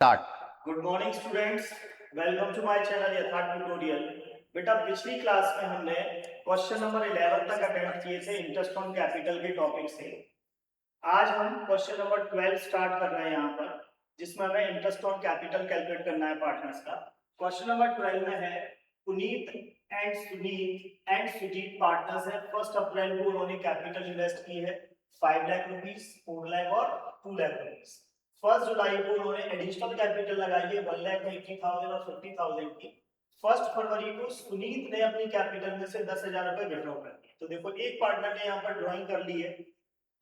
Start. Good morning students, welcome to my channel Yatharth tutorial. बेटा पिछली class में हमने क्वेश्चन नंबर 11 तक अटेम्प्ट किए थे इंटरेस्ट ऑन कैपिटल के टॉपिक से। आज हम क्वेश्चन नंबर 12 स्टार्ट कर रहे हैं यहाँ पर, जिसमें हमें इंटरेस्ट ऑन कैपिटल कैलकुलेट करना है पार्टनर्स का। क्वेश्चन नंबर 12 में है पुनीत एंड सुजीत पार्टनर्स है। 1 अप्रैल को उन्होंने कैपिटल इन्वेस्ट की है 5 लाख रुपीस, 4 लाख और 2 लाख रुपीस। 1 जुलाई को उन्होंने एडिशनल कैपिटल लगाई है 1,80,000 और 50,000 की। 1 फरवरी को सुनीत ने अपनी कैपिटल में से 10,000 रुपए विड्रॉ कर दिए। तो देखो एक पार्टनर ने यहाँ पर ड्राइंग कर ली है,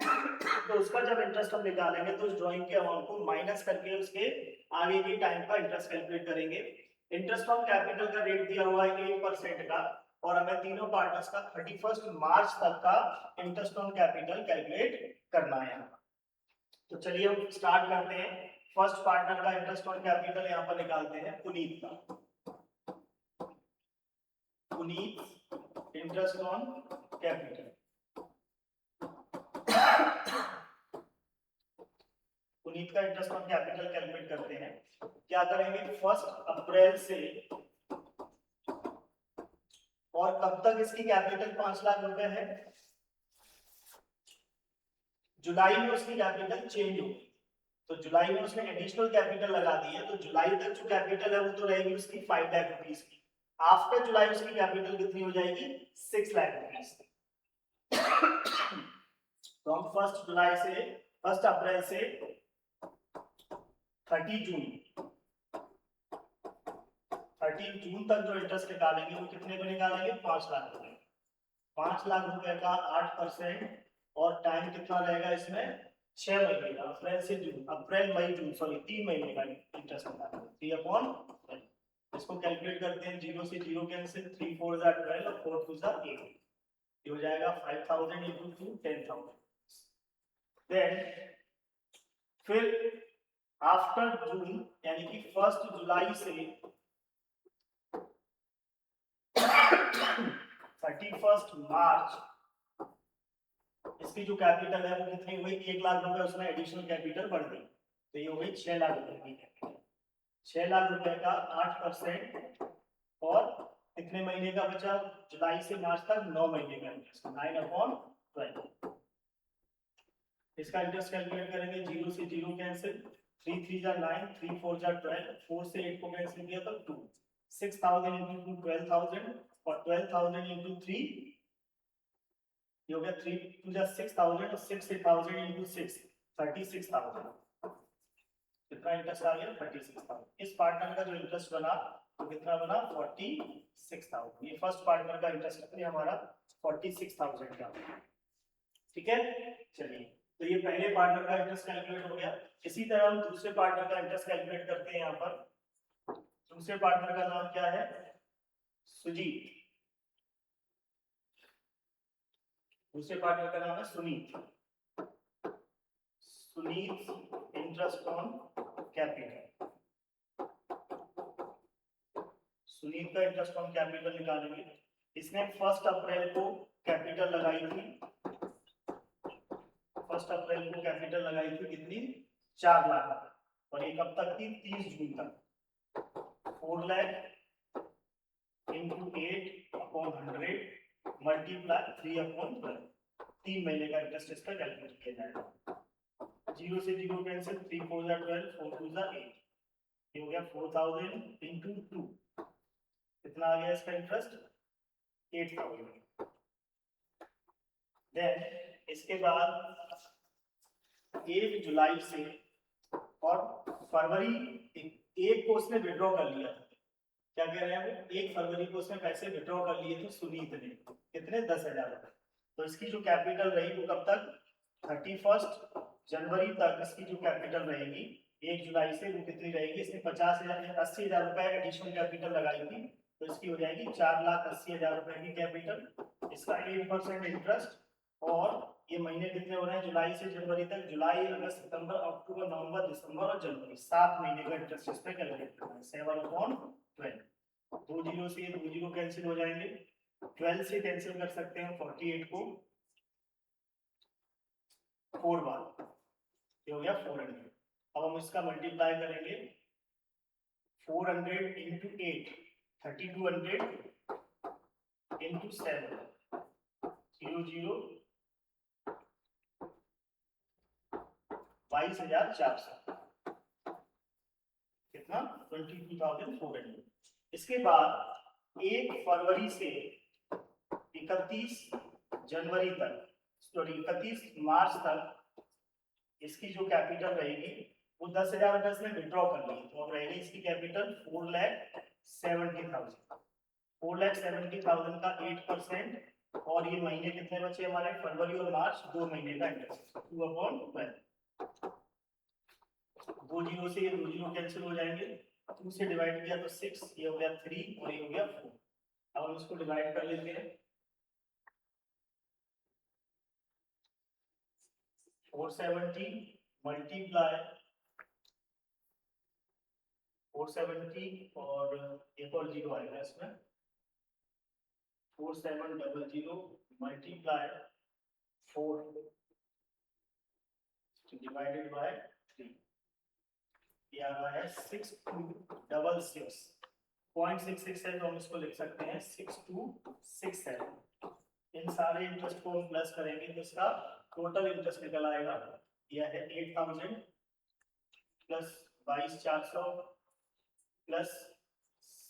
तो उसका जब इंटरेस्ट हम निकालेंगे तो उस ड्राइंग के अमाउंट को माइनस करके उसके आगे के टाइम का इंटरेस्ट कैलकुलेट करेंगे। इंटरेस्ट ऑन कैपिटल का रेट दिया हुआ है 8% का, और हमें तीनों पार्टनर्स का 31 मार्च तक का इंटरेस्ट ऑन कैपिटल कैलकुलेट करना है। तो चलिए हम स्टार्ट करते हैं। फर्स्ट पार्टनर का इंटरेस्ट ऑन कैपिटल यहाँ पर निकालते हैं पुनीत का। Puneet interest on capital, Puneet का इंटरेस्ट ऑन कैपिटल कैलकुलेट करते हैं। क्या करेंगे, 1 अप्रैल से और कब तक इसकी कैपिटल 5 लाख रुपए है। जुलाई में उसकी कैपिटल चेंज होगी, तो जुलाई में उसने एडिशनल कैपिटल लगा दी है, तो जुलाई तक जो कैपिटल है वो तो रहेगी उसकी 5 लाख रुपीस की। आफ्टर जुलाई उसकी कैपिटल कितनी हो जाएगी, 6 लाख रुपीस। तो हम 1 अप्रैल से 30 जून तक जो इंटरेस्ट निकालेंगे वो कितने पे निकालेंगे, 5 लाख रुपए। 5 लाख रुपए का 8%, और टाइम कितना रहेगा इसमें, 6 महीने का। अप्रैल से जून, अप्रैल मई जून, सॉरी 3 महीने का इंटरेस्ट निकालेंगे 3/12। इसको कैलकुलेट करते हैं, 0 से 0 कैंसिल, 3 4 12 और 4 2 8। ये हो जाएगा 5,000 into 2 10,000। देन फिर आफ्टर जून यानी कि 1 जुलाई से 31 मार्च इसकी जो कैपिटल है वो कितनी हुई, 1 लाख रुपए उसमें एडिशनल कैपिटल बढ़ गई, तो ये हो गई 6 लाख रुपए की कैपिटल। 6 लाख रुपए का 8%, और कितने महीने का बचा, जुलाई से मार्च तक 9 महीने का इंटरेस्ट, 9/12। इसका इंटरेस्ट कैलकुलेट करेंगे, 0 से 0 कैंसिल, 3 3 जा 9, 3 4 जा 12, 4 से 8 को कैंसिल किया तो 2, 6,000 into 2 12,000, और 12,000 into 3 ये हो गया 3 2 जा 6,000, और 6,000 into 6 36,000। कितना इंटरेस्ट आ गया, 36,000। इस पार्टनर का जो इंटरेस्ट बना तो कितना बना, 46,000। ये फर्स्ट पार्टनर का इंटरेस्ट है हमारा 46,000 का। ठीक है, चलिए तो ये पहले पार्टनर का इंटरेस्ट कैलकुलेट हो गया। इसी तरह हम दूसरे पार्टनर का इंटरेस्ट कैलकुलेट करते हैं। यहाँ पर दूसरे पार्टनर का नाम क्या है, सुजीत। दूसरे पार्टनर का नाम है Sunit. Sunit interest on capital, Sunit का इंटरेस्ट ऑन कैपिटल निकालेंगे। इसने 1 अप्रैल को कैपिटल लगाई थी, 1 अप्रैल को कैपिटल लगाई थी कितनी, 4 लाख, और ये कब तक थी, 30 जून तक। 4 लाख इंटू 8/100 मल्टीप्लाई 3/12, 3 महीने का इंटरेस्ट इसका कैलकुलेट किया जाएगा। 0 से 0 कैंसिल, 3 4 जा 12, 4 2 जा 8, ये हो गया 4,000 इंटू 2, कितना आ गया इसका इंटरेस्ट, 8,000। देन इसके बाद 1 जुलाई से और फरवरी 1 को उसने विड्रॉ कर लिया। क्या कह रहे हैं, 1 फरवरी को उसने पैसे विड्रॉ कर लिए थे सुनीत ने, कितने, 10,000 रुपए। तो इसकी जो कैपिटल रही वो कब तक, 31 जनवरी तक इसकी जो कैपिटल रहेगी 1 जुलाई से वो कितनी रहेगी, इसने 80,000 रुपए एडिशनल कैपिटल लगाई थी, तो इसकी हो जाएगी 4,80,000 रुपए की कैपिटल। इसका 8% इंटरेस्ट, और ये महीने कितने हो रहे हैं, जुलाई से जनवरी तक, जुलाई अगस्त सितंबर अक्टूबर नवंबर दिसंबर और जनवरी, 7 महीने का इंटरेस्ट इस पे कैलकुलेट करना है। 7/12, 2 जीरो से 2 जीरो कैंसिल हो जाएंगे, 12 से कैंसिल कर सकते हैं 48 को 4 बार, ये हो गया 400। अब हम इसका मल्टीप्लाई करेंगे 400 into 8, 3200 into 7, 00, 22,400, कितना 22,400। इसके बाद 1 फरवरी से 31 जनवरी तक, सॉरी 31 मार्च तक इसकी जो कैपिटल रहेगी वो 10,000 रुपए इसने विड्रॉ कर ली, तो अब रहेगी इसकी कैपिटल 4,70,000। 4,70,000 का 8%, और ये महीने कितने बचे हमारे, फरवरी और मार्च, 2 महीने का इंटरेस्ट 2/12। 2 जीरो से ये 2 जीरो कैंसिल हो जाएंगे, 2 से डिवाइड किया तो 6, ये हो गया 3 और ये हो गया 4। अब हम इसको डिवाइड कर लेते हैं। 470 मल्टीप्लाई 470 और एक और जीरो आएगा इसमें, 4700 मल्टीप्लाई 4 डिवाइडेड बाय 3, ये आ रहा है 6266। 0.66 है तो हम इसको लिख सकते हैं 6267। इन सारे इंटरेस्ट को प्लस करेंगे तो इसका टोटल इंटरेस्ट निकल आएगा, यह है 8000 प्लस 22,400 प्लस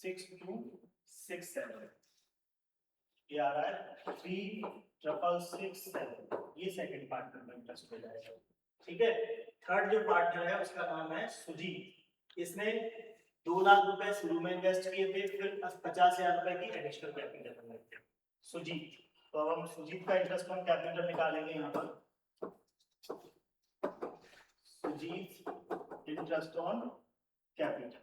6267, ये आ रहा है 3,667। ये सेकंड पार्टनर का इंटरेस्ट हो जाएगा। ठीक है, थर्ड जो पार्टनर है उसका नाम है सुजीत। इसने 2 लाख रुपए शुरू में इन्वेस्ट किए थे, फिर 50,000 रुपए की एडिशनल कैपिटल लगाई थी सुजीत। तो अब हम सुजीत का इंटरेस्ट ऑन कैपिटल निकालेंगे यहाँ पर। Sujeet interest on capital,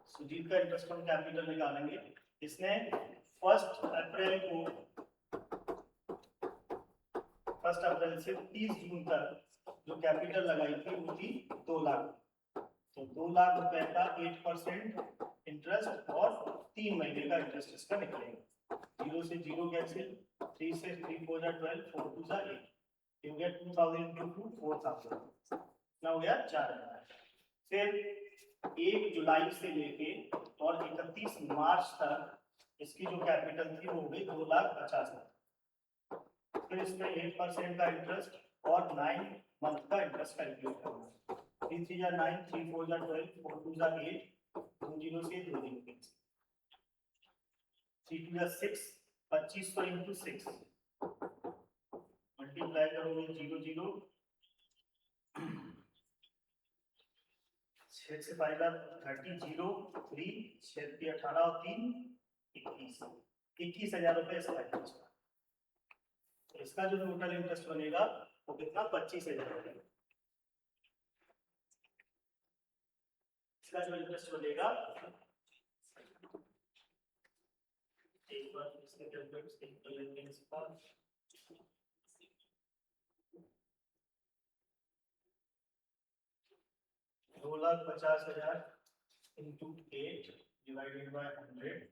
Sujeet का इंटरेस्ट ऑन कैपिटल निकालेंगे। इसने 1 अप्रैल से 30 जून तक जो कैपिटल लगाई थी वो थी 2 लाख। तो 2 लाख रुपए का 8% इंटरेस्ट और 3 महीने का इंटरेस्ट इसका निकलेगा। 0 से 0 कैंसिल, 3 से 3 4 जा 12, 4 2 जा 8, ये हो गया 2000 into 2 4000, ना हो गया 4000। फिर 1 जुलाई से लेके और 31 मार्च तक इसकी जो कैपिटल थी वो हो गई 2,50,000। फिर इसमें 8% का इंटरेस्ट और 9 मंथ का इंटरेस्ट कैलकुलेट करना है। 3 3 जा 9, 3 4 जा 12, 4 2 जा 8, 2 0 से 2 0 कैंसिल, 3 2 जा 6, 2500 into 6 मल्टीप्लाई करोगे 0 0, 6 से 5 30 0 3, 6 3 18 और 3 21,000 रुपए इसका इंटरेस्ट। तो इसका जो टोटल इंटरेस्ट बनेगा वो कितना 25,000 रुपए। इसका जो इंटरेस्ट बनेगा, एक बार इसका कैलकुलेट कर लेंगे इसका, 2,50,000 into 8 divided by 100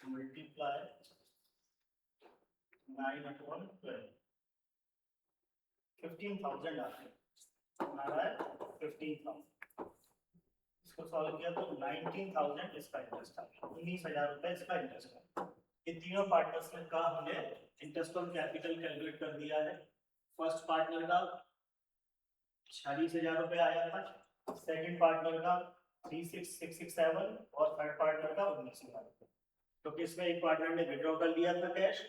multiply 9/12, 15,000 आ रहा है 15,000। इसको सॉल्व किया तो 19,000 इसका इंटरेस्ट आ गया, 19,000 रुपए इसका इंटरेस्ट है। ये तीनों पार्टनर्स का हमने इंटरेस्ट ऑन कैपिटल कैलकुलेट कर दिया है। फर्स्ट पार्टनर का 46,000 रुपए आया था, सेकंड पार्टनर का 36,667 और थर्ड पार्टनर का 19,000 रुपए। तो इसमें एक पार्टनर ने विड्रॉ कर लिया था कैश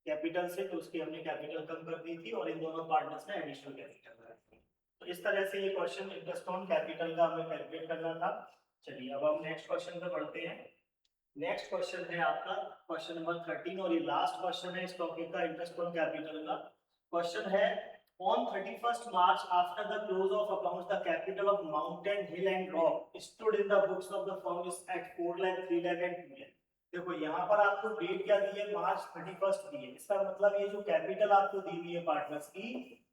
कैपिटल से, तो उसकी हमने कैपिटल कम कर दी थी, और इन दोनों पार्टनर्स ने एडिशनल कैपिटल लगाई थी। तो इस तरह से ये क्वेश्चन इंटरेस्ट ऑन कैपिटल का हमें कैलकुलेट करना था। चलिए अब हम नेक्स्ट क्वेश्चन पे बढ़ते हैं। नेक्स्ट क्वेश्चन है आपका क्वेश्चन नंबर 13, और ये लास्ट क्वेश्चन है इस टॉपिक का इंटरेस्ट ऑन कैपिटल का। क्वेश्चन है, on 31st March after the close of accounts the capital of Mountain Hill and Rock stood in the books of the firm is at 4 lakh 3 lakh and 2 lakh। देखो यहाँ पर आपको date क्या दी है, मार्च 31 दी है। इसका मतलब ये जो कैपिटल आपको दी हुई है पार्टनर्स की,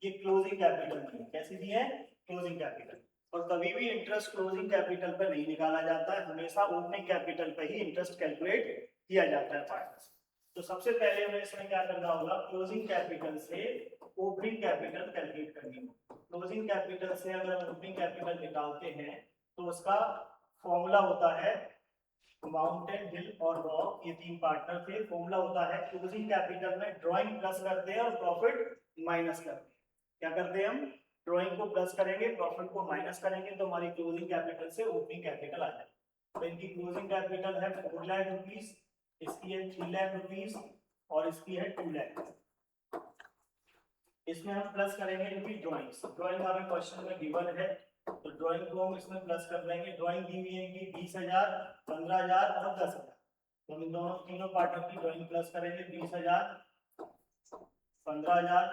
ये क्लोजिंग कैपिटल दी है। कैसी दी है, क्लोजिंग कैपिटल। और कभी भी इंटरेस्ट क्लोजिंग कैपिटल पे नहीं निकाला जाता है, हमेशा ओपनिंग कैपिटल पे ही इंटरेस्ट कैलकुलेट किया जाता है पार्टनर्स। तो सबसे पहले हमें इसमें क्या करना होगा, क्लोजिंग कैपिटल से ओपनिंग कैपिटल कैलकुलेट करनी हो। क्लोजिंग कैपिटल से अगर हम ओपनिंग कैपिटल निकालते हैं तो उसका फॉर्मूला होता है, माउंटेन, हिल और रॉक, ये तीन पार्टनर थे। फॉर्मूला होता है क्लोजिंग कैपिटल में ड्राइंग प्लस करते हैं और प्रॉफिट माइनस करते हैं। क्या करते हैं हम? ड्राइंग को प्लस करेंगे, प्रॉफिट को माइनस करेंगे, तो हमारी क्लोजिंग कैपिटल से ओपनिंग कैपिटल आ जाएगी। तो इनकी क्लोजिंग कैपिटल है 4 लाख रुपीस, इसकी है 3 लाख रुपीस और इसकी है 2 लाख। इसमें हम प्लस करेंगे इनकी ड्राइंग्स। ड्राइंग हमें क्वेश्चन में गिवन है तो ड्राइंग को हम इसमें प्लस कर देंगे। ड्राइंग दी हुई है इनकी 20,000, 15,000 और 10,000। तो हम इन दोनों तीनों पार्टनर की ड्राइंग प्लस करेंगे, 20,000, 15,000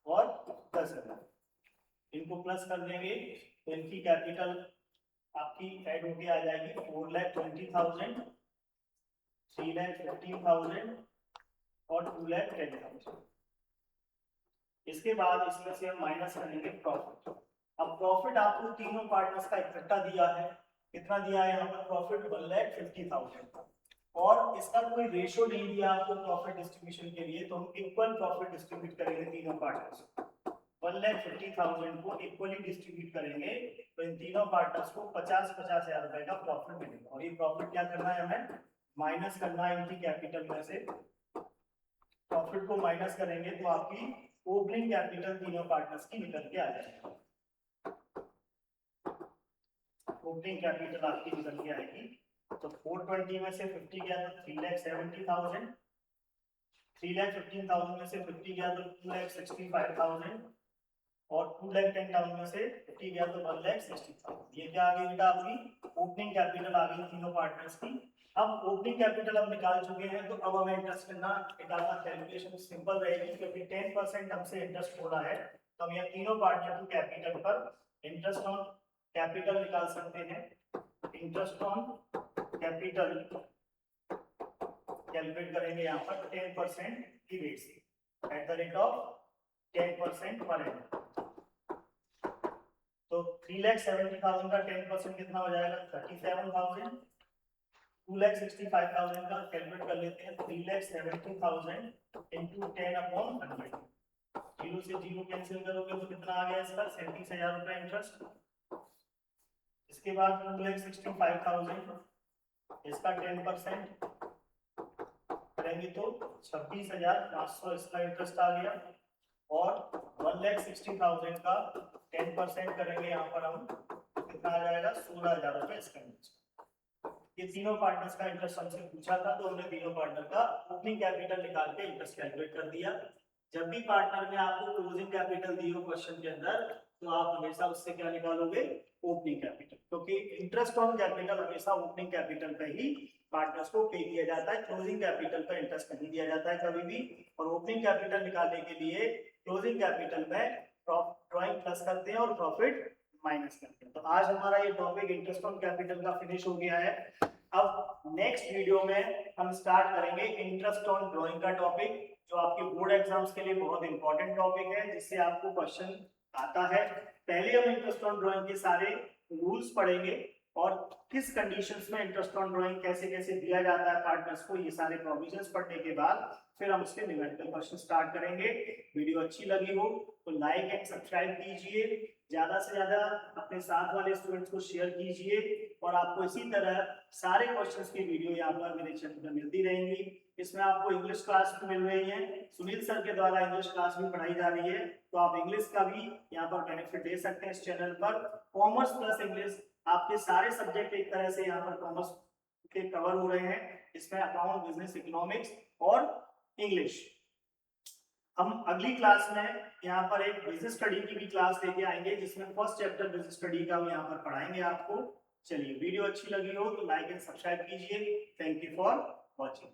और 10,000। इनको प्लस कर देंगे तो इनकी कैपिटल आपकी ऐड होके आ जाएगी 4,20,000, 3,15,000 और 2,10,000। इसके बाद इसमें से हम माइनस करेंगे प्रॉफिट। अब प्रॉफिट आपको तीनों पार्टनर्स का इकट्ठा दिया है। कितना दिया है यहाँ पर? प्रॉफिट 1,50,000 और इसका कोई रेशो नहीं दिया आपको प्रॉफिट डिस्ट्रीब्यूशन के लिए, तो हम इक्वल प्रॉफिट डिस्ट्रीब्यूट करेंगे तीनों पार्टनर्स। 1,50,000 को इक्वली डिस्ट्रीब्यूट करेंगे तो इन तीनों पार्टनर्स को 50-50 हजार रुपए का प्रॉफिट मिलेगा। और ये प्रॉफिट क्या करना है हमें? माइनस करना है इनकी कैपिटल में से। प्रॉफिट को माइनस करेंगे तो आपकी ओपनिंग कैपिटल तीनों पार्टनर्स की निकल के आ जाएगी। ओपनिंग कैपिटल आपकी निकल के आएगी। तो 420 में से 50 गया तो 3,70,000, 3,15,000 में से 50 गया तो 2,65,000 और 2,10,000 में से 50 गया तो 1,60,000। ये क्या आ गई बेटा? आपकी ओपनिंग कैपिटल आ गई तीनों पार्टनर्स की। अब ओपनिंग कैपिटल हम निकाल चुके हैं तो अब हमें इंटरेस्ट निकालना कैलकुलेशन सिंपल रहेगी, क्योंकि 10% हमसे इंटरेस्ट हो रहा है तो हम यहाँ तीनों पार्टनर की कैपिटल पर इंटरेस्ट ऑन कैपिटल निकाल सकते हैं। इंटरेस्ट ऑन कैपिटल कैलकुलेट करेंगे यहाँ पर 10% की रेट से, at the rate of 10% per annum. तो 3,70,000 का 10% कितना हो जाएगा? 37,000। 2,65,000 का कैलकुलेट कर लेते हैं। 3,70,000 इंटू 10/100। जीरो से जीरो कैंसिल करोगे तो कितना आ गया इसका? 37,000 रुपए इंटरेस्ट। इसके बाद 2,65,000 इसका 10% करेंगे तो 26,500 इसका इंटरेस्ट आ गया। और 1,60,000 का 10% करेंगे यहाँ पर हम, कितना आ जाएगा? 16,000 रुपए इसका इंटरेस्ट। ये तीनों पार्टनर्स का इंटरेस्ट हमसे पूछा था तो हमने तीनों पार्टनर का ओपनिंग कैपिटल निकाल के इंटरेस्ट कैलकुलेट कर दिया। जब भी पार्टनर में आपको क्लोजिंग कैपिटल दी हो क्वेश्चन के अंदर तो आप हमेशा उससे क्या निकालोगे? ओपनिंग कैपिटल, क्योंकि इंटरेस्ट ऑन कैपिटल हमेशा ओपनिंग कैपिटल पे ही पार्टनर्स को पे किया जाता है। क्लोजिंग कैपिटल पे इंटरेस्ट नहीं दिया जाता है कभी भी। और ओपनिंग कैपिटल निकालने के लिए क्लोजिंग कैपिटल में ड्राइंग प्लस करते हैं और प्रॉफिट माइनस करते हैं। तो आज हमारा ये टॉपिक इंटरेस्ट ऑन कैपिटल का फिनिश हो गया है। अब नेक्स्ट वीडियो में हम स्टार्ट करेंगे इंटरेस्ट ऑन ड्राइंग का टॉपिक, जो आपके बोर्ड एग्जाम्स के लिए बहुत इंपॉर्टेंट टॉपिक है, जिससे आपको क्वेश्चन आता है। पहले हम इंटरेस्ट ऑन ड्राइंग के सारे रूल्स पढ़ेंगे और किस कंडीशंस में इंटरेस्ट ऑन ड्राइंग कैसे कैसे दिया जाता है पार्टनर्स को, ये सारे प्रोविजंस पढ़ने के बाद फिर हम उसके न्यूमेरिकल क्वेश्चन स्टार्ट करेंगे। वीडियो अच्छी लगी हो तो लाइक एंड सब्सक्राइब कीजिए, ज्यादा से ज्यादा अपने साथ वाले स्टूडेंट्स को शेयर कीजिए और आपको इसी तरह सारे क्वेश्चंस की वीडियो यहाँ पर मेरे चैनल पर मिलती रहेंगी। इसमें आपको इंग्लिश क्लास भी मिल रही है, सुनील सर के द्वारा इंग्लिश क्लास भी पढ़ाई जा रही है, तो आप इंग्लिश का भी यहाँ पर बेनिफिट ले सकते हैं इस चैनल पर। कॉमर्स प्लस इंग्लिश, आपके सारे सब्जेक्ट एक तरह से यहाँ पर कॉमर्स के कवर हो रहे हैं। इसमें अकाउंट, बिजनेस, इकोनॉमिक्स और इंग्लिश। हम अगली क्लास में यहाँ पर एक बिजनेस स्टडी की भी क्लास लेके आएंगे, जिसमें फर्स्ट चैप्टर बिजनेस स्टडी का भी यहाँ पर पढ़ाएंगे आपको। चलिए, वीडियो अच्छी लगी हो तो लाइक एंड सब्सक्राइब कीजिए। Thank you for watching.